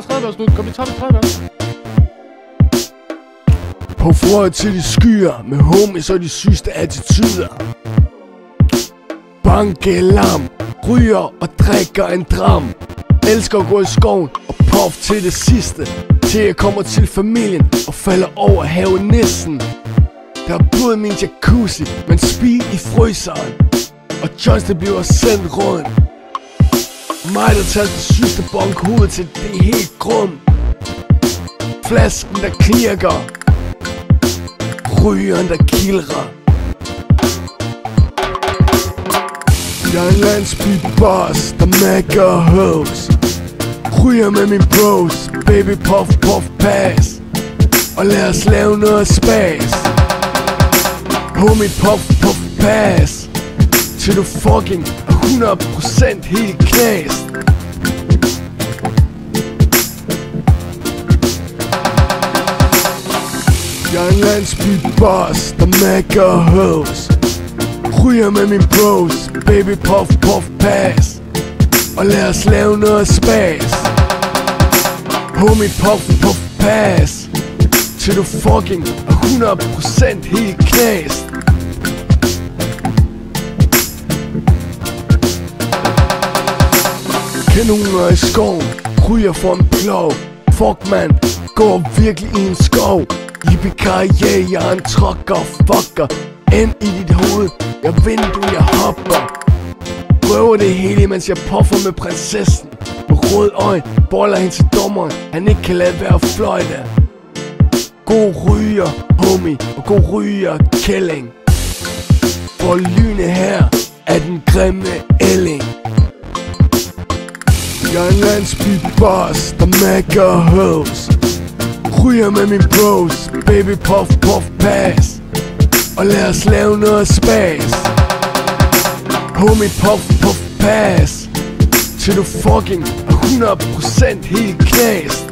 tager tredje vers nu. Kom, vi tager det tredje vers. På frøet til de skyer, med homies og de sygeste attituder. Banke lam, ryger og drikker en dram. Elsker at gå i skoven og puff til det sidste, til jeg kommer til familien og falder over havenissen. Der er blod i min jacuzzi, men speed i fryseren, og Johns det bliver sendt rundt. Mig der tager det sygeste bonk hovedet til det er helt grum. Flasken der knirker, rygeren der kildrer. Jeg er en landsbyboss, der mækker hoes. Ryger med min bros, baby puff puff pass. Og lad os lave noget spas. Homie puff puff pass, til du fucking er 100% helt knast. Jeg er en landsbyboss, der mækker hoes. Ryger med min bros, baby puff puff pass. Og lad os lave noget spas. Homie puff puff pass, til du fucking er 100% helt knast. Kanoner i skoven, ryger for en plov. Fuck man, går virkelig i en skov. Yippie-ki-yay, jeg er en trucker, fucker. Ind i dit hoved, jeg vindue, jeg hopper. Prøver det hele, mens jeg puffer med prinsessen. Med rød øjne, boller hende til dommeren, han ikke kan lade være fløjte. God ryger, homie, og god ryger, kælling. For lyne her er den grimme ælling. Jeg er en landsbyboss, der mækker hoes. Ryger med min bros, baby puff puff pass. Og lad os lave noget spas. Homie puff puff pass, til du fucking er 100% helt knast.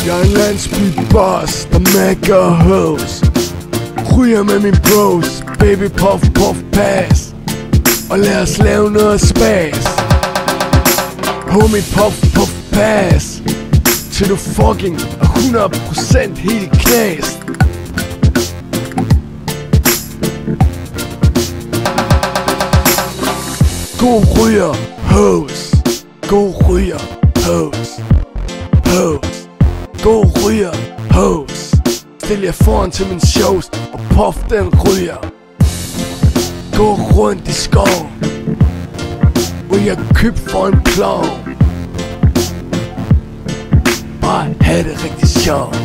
Jeg er en landsbyboss, der mækker hoes. Ryger med min bros, baby puff puff pass. Og lad os lave noget spas. Homie puff puff pass, til du fucking er 100% helt knast. God ryger, hoes. God ryger, hoes. Hoes. God ryger, hoes. Stil jer foran til min shows og puff den ryger. Gå rundt i skoven, hvor jeg køb for en klovn. Bare have det rigtig sjovt.